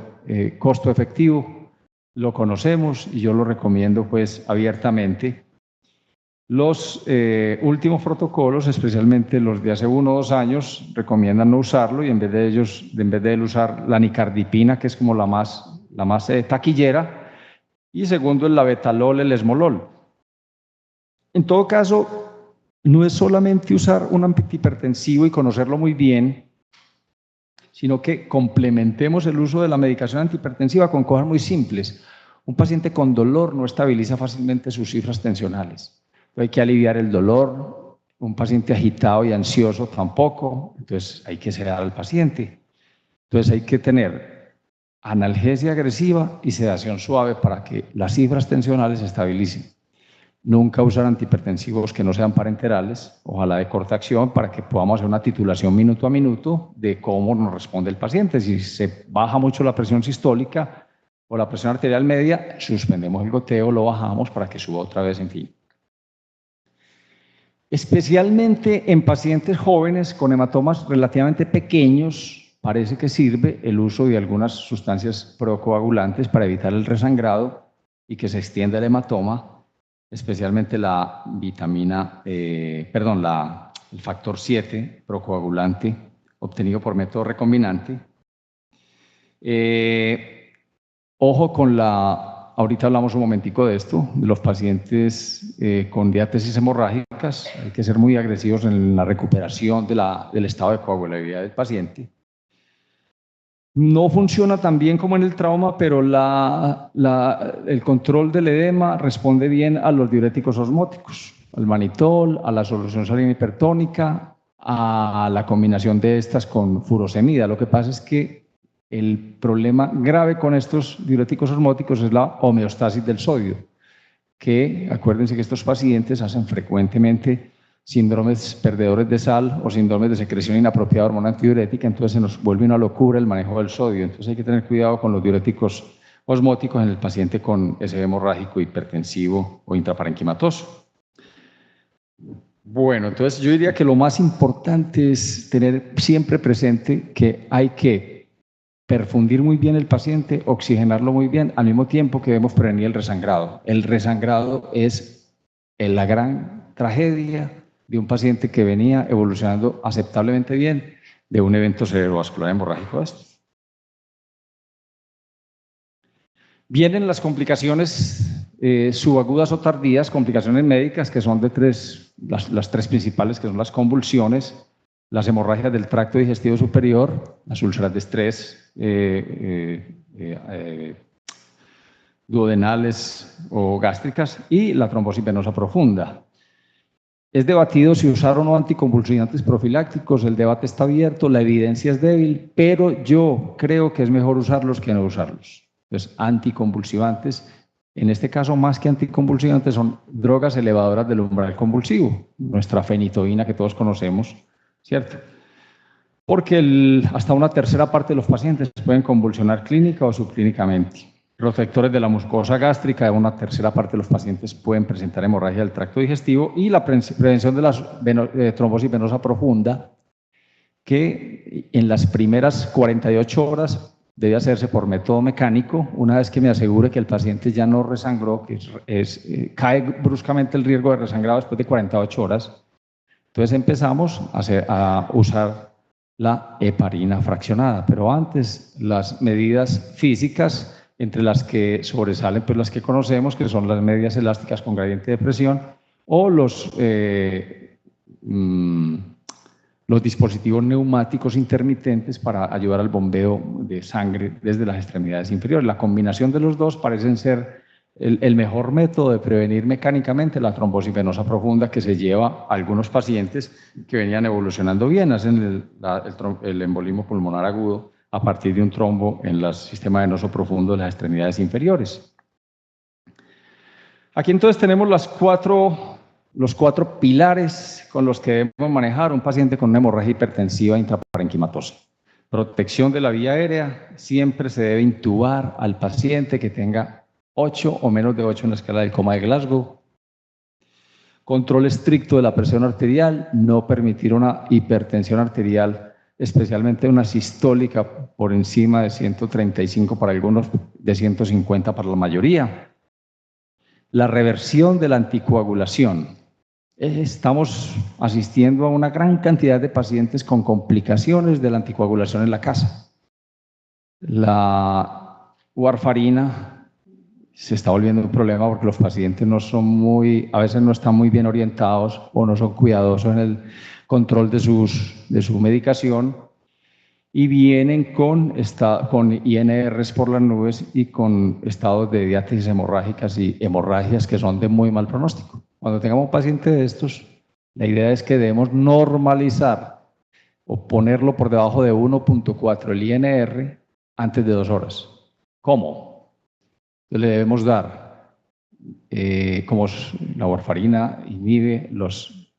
costo efectivo, lo conocemos y yo lo recomiendo pues abiertamente. Los últimos protocolos, especialmente los de hace 1 o 2 años, recomiendan no usarlo y en vez de él usar la nicardipina, que es como la más taquillera, y segundo el labetalol, el esmolol. En todo caso, no es solamente usar un antihipertensivo y conocerlo muy bien, sino que complementemos el uso de la medicación antihipertensiva con cosas muy simples. Un paciente con dolor no estabiliza fácilmente sus cifras tensionales. Hay que aliviar el dolor, un paciente agitado y ansioso tampoco, entonces hay que sedar al paciente. Entonces hay que tener analgesia agresiva y sedación suave para que las cifras tensionales se estabilicen. Nunca usar antihipertensivos que no sean parenterales, ojalá de corta acción, para que podamos hacer una titulación minuto a minuto de cómo nos responde el paciente. Si se baja mucho la presión sistólica o la presión arterial media, suspendemos el goteo, lo bajamos para que suba otra vez, en fin. Especialmente en pacientes jóvenes con hematomas relativamente pequeños, parece que sirve el uso de algunas sustancias procoagulantes para evitar el resangrado y que se extienda el hematoma, especialmente la el factor 7 procoagulante obtenido por método recombinante. Ojo con ahorita hablamos un momentico de esto, de los pacientes con diátesis hemorrágicas. Hay que ser muy agresivos en la recuperación del estado de coagulabilidad del paciente. No funciona tan bien como en el trauma, pero el control del edema responde bien a los diuréticos osmóticos, al manitol, a la solución salina hipertónica, a la combinación de estas con furosemida. Lo que pasa es que el problema grave con estos diuréticos osmóticos es la homeostasis del sodio, que acuérdense que estos pacientes hacen frecuentemente síndromes perdedores de sal o síndromes de secreción inapropiada de hormona antidiurética, entonces se nos vuelve una locura el manejo del sodio. Entonces hay que tener cuidado con los diuréticos osmóticos en el paciente con SV hemorrágico, hipertensivo o intraparenquimatoso. Bueno, entonces yo diría que lo más importante es tener siempre presente que hay que perfundir muy bien el paciente, oxigenarlo muy bien, al mismo tiempo que debemos prevenir el resangrado. El resangrado es la gran tragedia de un paciente que venía evolucionando aceptablemente bien de un evento cerebrovascular hemorrágico de estos. Vienen las complicaciones subagudas o tardías, complicaciones médicas, que son las 3 principales, que son las convulsiones, las hemorragias del tracto digestivo superior, las úlceras de estrés, duodenales o gástricas y la trombosis venosa profunda. Es debatido si usar o no anticonvulsivantes profilácticos, el debate está abierto, la evidencia es débil, pero yo creo que es mejor usarlos que no usarlos. Entonces, anticonvulsivantes, en este caso más que anticonvulsivantes, son drogas elevadoras del umbral convulsivo, nuestra fenitoína que todos conocemos, ¿cierto? Porque hasta una tercera parte de los pacientes pueden convulsionar clínica o subclínicamente. Protectores de la mucosa gástrica, una tercera parte de los pacientes pueden presentar hemorragia del tracto digestivo y la prevención de la trombosis venosa profunda, que en las primeras 48 horas debe hacerse por método mecánico. Una vez que me asegure que el paciente ya no resangró, que cae bruscamente el riesgo de resangrado después de 48 horas, entonces empezamos a usar la heparina fraccionada. Pero antes, las medidas físicas, entre las que sobresalen pues las que conocemos, que son las medias elásticas con gradiente de presión, o los dispositivos neumáticos intermitentes para ayudar al bombeo de sangre desde las extremidades inferiores. La combinación de los dos parecen ser el mejor método de prevenir mecánicamente la trombosis venosa profunda que se lleva a algunos pacientes que venían evolucionando bien, hacen el embolismo pulmonar agudo a partir de un trombo en el sistema venoso profundo de las extremidades inferiores. Aquí entonces tenemos los cuatro pilares con los que debemos manejar un paciente con una hemorragia hipertensiva intraparenquimatosa. Protección de la vía aérea, siempre se debe intubar al paciente que tenga 8 o menos de 8 en la escala del coma de Glasgow. Control estricto de la presión arterial, no permitir una hipertensión arterial, especialmente una sistólica por encima de 135 para algunos, de 150 para la mayoría. La reversión de la anticoagulación. Estamos asistiendo a una gran cantidad de pacientes con complicaciones de la anticoagulación en la casa. La warfarina se está volviendo un problema porque los pacientes a veces no están muy bien orientados o no son cuidadosos en el control de su medicación y vienen con INRs por las nubes y con estados de diátesis hemorrágicas y hemorragias que son de muy mal pronóstico. Cuando tengamos un paciente de estos, la idea es que debemos normalizar o ponerlo por debajo de 1.4 el INR antes de 2 horas. ¿Cómo? Le debemos dar, como la warfarina inhibe los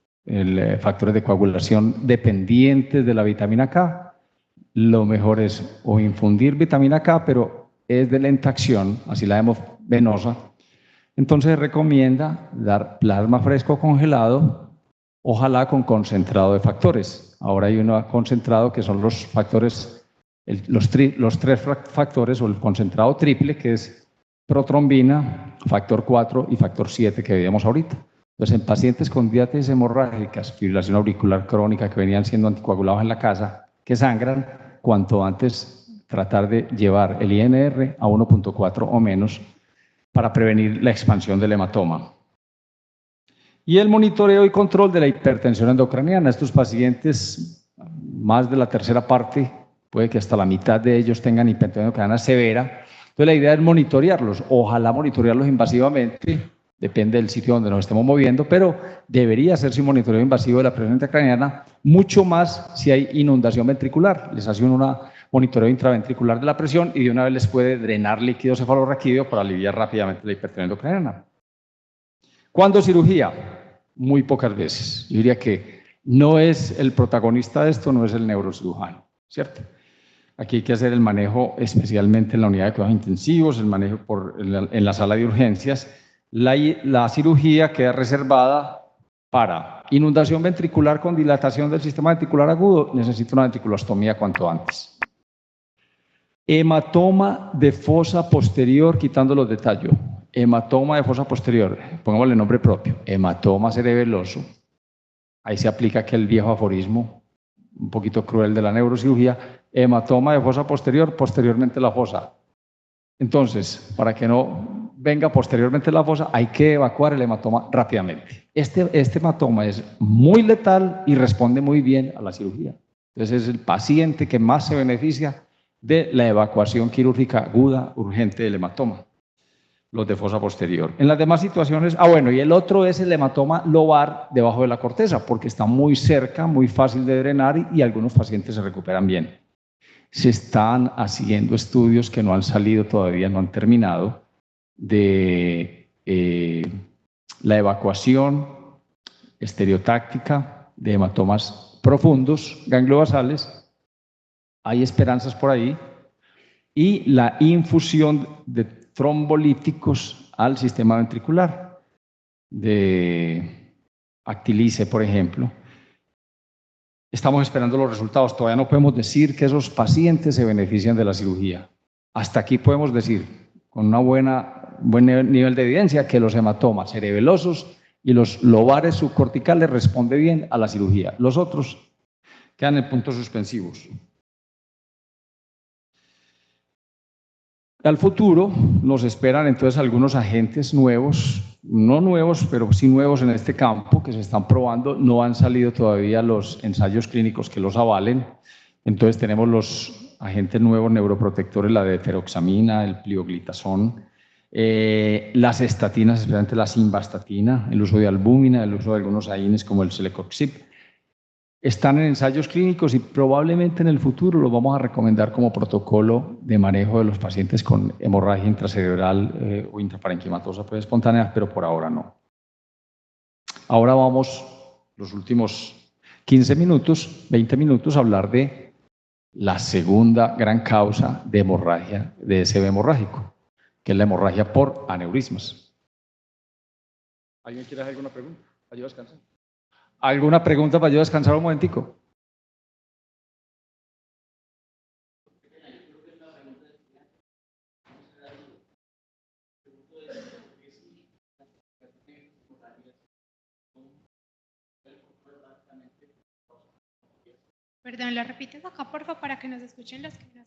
factores de coagulación dependientes de la vitamina K, lo mejor es o infundir vitamina K, pero es de lenta acción, así la vemos venosa. Entonces se recomienda dar plasma fresco congelado, ojalá con concentrado de factores. Ahora hay uno concentrado que son los factores, los 3 factores o el concentrado triple, que es protrombina, factor 4 y factor 7 que veíamos ahorita. Entonces, en pacientes con diátesis hemorrágicas, fibrilación auricular crónica que venían siendo anticoagulados en la casa, que sangran, cuanto antes tratar de llevar el INR a 1.4 o menos para prevenir la expansión del hematoma. Y el monitoreo y control de la hipertensión endocraniana. Estos pacientes, más de la tercera parte, puede que hasta la mitad de ellos tengan hipertensión endocraniana severa. Entonces la idea es monitorearlos, ojalá monitorearlos invasivamente, depende del sitio donde nos estemos moviendo, pero debería hacerse un monitoreo invasivo de la presión intracraniana, mucho más si hay inundación ventricular. Les hace un monitoreo intraventricular de la presión y de una vez les puede drenar líquido cefalorraquídeo para aliviar rápidamente la hipertensión endocraniana. ¿Cuándo cirugía? Muy pocas veces. Yo diría que no es el protagonista de esto, no es el neurocirujano, ¿cierto? Aquí hay que hacer el manejo especialmente en la unidad de cuidados intensivos, el manejo en la sala de urgencias. La cirugía queda reservada para inundación ventricular con dilatación del sistema ventricular agudo. Necesita una ventriculostomía cuanto antes. Hematoma de fosa posterior, quitando los detalles. Hematoma de fosa posterior, pongámosle nombre propio, hematoma cerebeloso. Ahí se aplica aquel viejo aforismo, un poquito cruel de la neurocirugía, hematoma de fosa posterior, posteriormente la fosa. Entonces, para que no venga posteriormente la fosa, hay que evacuar el hematoma rápidamente. Este hematoma es muy letal y responde muy bien a la cirugía. Entonces, es el paciente que más se beneficia de la evacuación quirúrgica aguda, urgente del hematoma, los de fosa posterior. En las demás situaciones, y el otro es el hematoma lobar debajo de la corteza, porque está muy cerca, muy fácil de drenar y algunos pacientes se recuperan bien. Se están haciendo estudios que no han salido todavía, no han terminado, de la evacuación estereotáctica de hematomas profundos, gangliobasales. Hay esperanzas por ahí. Y la infusión de trombolíticos al sistema ventricular, de Actilice, por ejemplo. Estamos esperando los resultados. Todavía no podemos decir que esos pacientes se benefician de la cirugía. Hasta aquí podemos decir, con buen nivel de evidencia, que los hematomas cerebelosos y los lobares subcorticales responden bien a la cirugía. Los otros quedan en puntos suspensivos. Al futuro nos esperan entonces algunos agentes nuevos, no nuevos, pero sí nuevos en este campo, que se están probando. No han salido todavía los ensayos clínicos que los avalen. Entonces tenemos los agentes nuevos neuroprotectores, la deferoxamina, el plioglitazón, las estatinas, especialmente la simvastatina, el uso de albúmina, el uso de algunos AINES como el celecoxib. Están en ensayos clínicos y probablemente en el futuro los vamos a recomendar como protocolo de manejo de los pacientes con hemorragia intracerebral o intraparenquimatosa pues, espontánea, pero por ahora no. Ahora vamos, los últimos 15 minutos, 20 minutos, a hablar de la segunda gran causa de hemorragia, de SB hemorrágico, que es la hemorragia por aneurismas. ¿Alguien quiere hacer alguna pregunta? ¿Ayuda a descansar? ¿Alguna pregunta para yo descansar un momentico? Perdón, ¿lo repites acá, por favor, para que nos escuchen los que nos